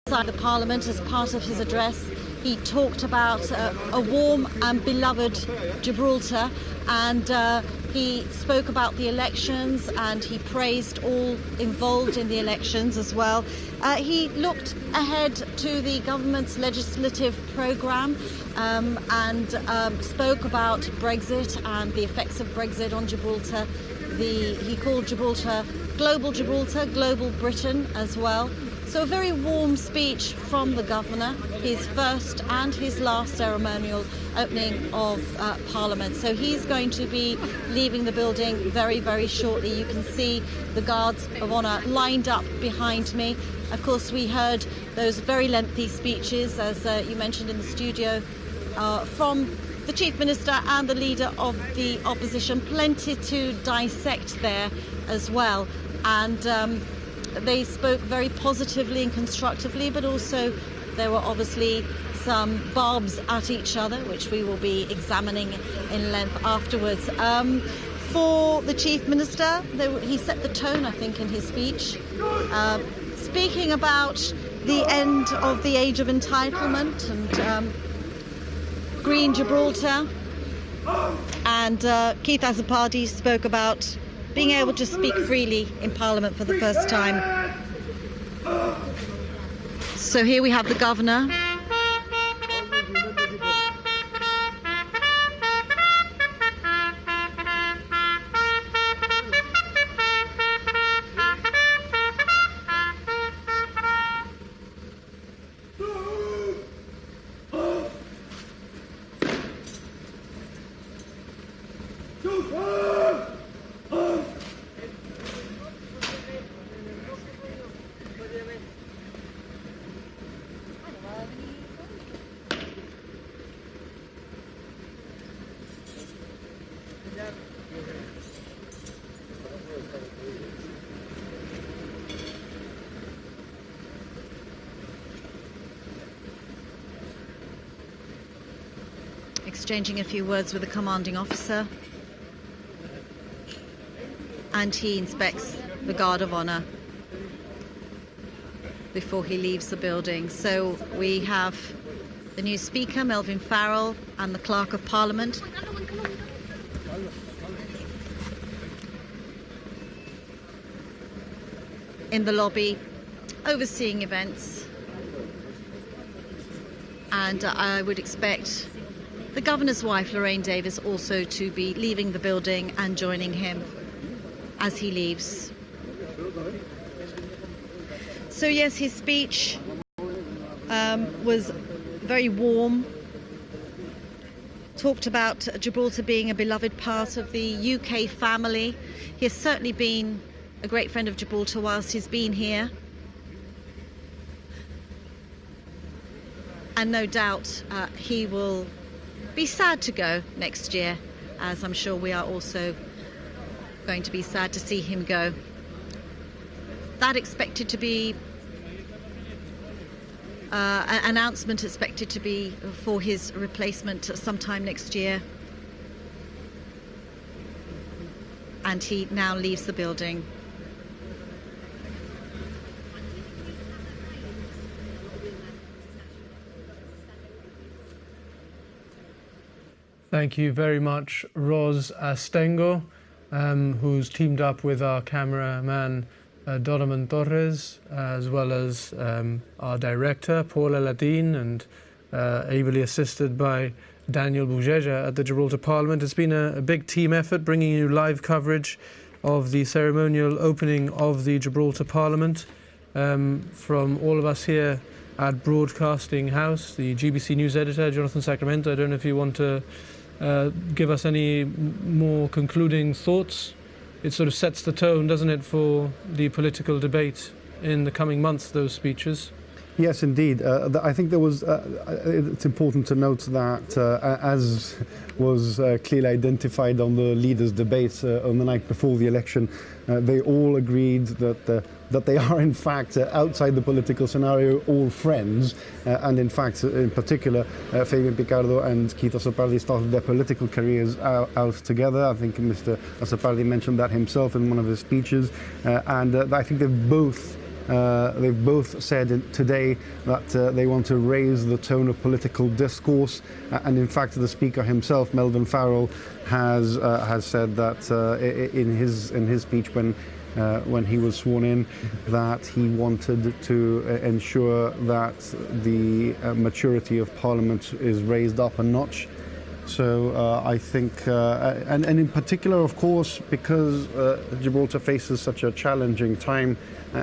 inside the Parliament as part of his address. He talked about a warm and beloved Gibraltar, and he spoke about the elections, and he praised all involved in the elections as well. He looked ahead to the government's legislative programme and spoke about Brexit and the effects of Brexit on Gibraltar. He called Gibraltar, Global Britain as well. So a very warm speech from the governor, his first and his last ceremonial opening of Parliament. So he's going to be leaving the building very, very shortly. You can see the guards of honour lined up behind me. Of course, we heard those very lengthy speeches, as you mentioned in the studio, from the Chief Minister and the Leader of the Opposition. Plenty to dissect there as well. And they spoke very positively and constructively, but also there were obviously some barbs at each other, which we will be examining in length afterwards. For the Chief Minister, he set the tone, I think, in his speech, speaking about the end of the age of entitlement and Green Gibraltar. And Keith Azzopardi spoke about being able to speak freely in Parliament for the first time. So here we have the governor. Exchanging a few words with the commanding officer, and he inspects the guard of honour before he leaves the building. So we have the new Speaker, Melvyn Farrell, and the Clerk of Parliament. In the lobby, overseeing events, and I would expect the Governor's wife, Lorraine Davis, also to be leaving the building and joining him as he leaves. So yes, his speech was very warm, talked about Gibraltar being a beloved part of the UK family. He has certainly been a great friend of Gibraltar whilst he's been here. And no doubt he will be sad to go next year, as I'm sure we are also going to be sad to see him go. That expected to be an announcement expected to be for his replacement sometime next year, and he now leaves the building. Thank you very much, Ros Astengo, who's teamed up with our cameraman, Donovan Torres, as well as our director, Paula Ladin, and ably assisted by Daniel Bugeja at the Gibraltar Parliament. It's been a big team effort bringing you live coverage of the ceremonial opening of the Gibraltar Parliament from all of us here at Broadcasting House. The GBC News editor, Jonathan Sacramento, I don't know if you want to give us any more concluding thoughts. It sort of sets the tone, doesn't it, for the political debate in the coming months, those speeches? Yes, indeed. I think there was. It's important to note that, as was clearly identified on the leaders' debate on the night before the election, they all agreed that they are, in fact, outside the political scenario, all friends. And in fact, in particular, Fabian Picardo and Keith Azzopardi started their political careers out together. I think Mr. Azzopardi mentioned that himself in one of his speeches. And I think they've both They've both said today that they want to raise the tone of political discourse, and in fact the speaker himself, Melvin Farrell, has said that in his speech when he was sworn in, that he wanted to ensure that the maturity of Parliament is raised up a notch. So I think, and in particular, of course, because Gibraltar faces such a challenging time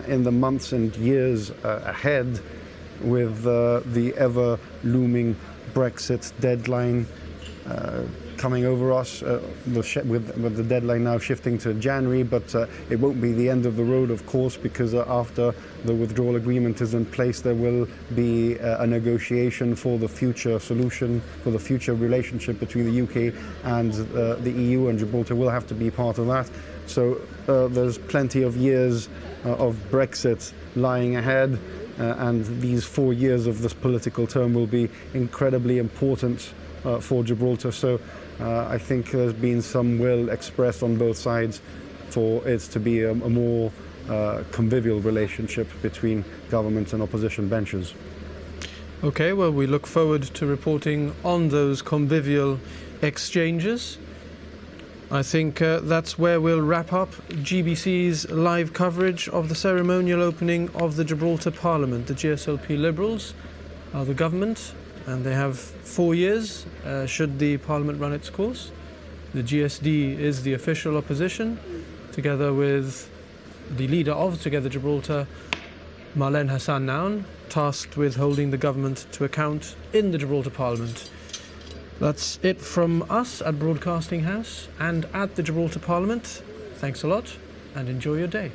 in the months and years ahead, with the ever-looming Brexit deadline coming over us, with the deadline now shifting to January, but it won't be the end of the road, of course, because after the withdrawal agreement is in place, there will be a negotiation for the future solution, for the future relationship between the UK and the EU, and Gibraltar will have to be part of that. So there's plenty of years of Brexit lying ahead, and these 4 years of this political term will be incredibly important for Gibraltar. So I think there's been some will expressed on both sides for it to be a more convivial relationship between government and opposition benches. Okay, well, we look forward to reporting on those convivial exchanges. I think that's where we'll wrap up GBC's live coverage of the ceremonial opening of the Gibraltar Parliament. The GSLP Liberals are the government, and they have 4 years should the Parliament run its course. The GSD is the official opposition, together with the leader of Together Gibraltar, Marlene Hassan Naun, tasked with holding the government to account in the Gibraltar Parliament. That's it from us at Broadcasting House and at the Gibraltar Parliament. Thanks a lot and enjoy your day.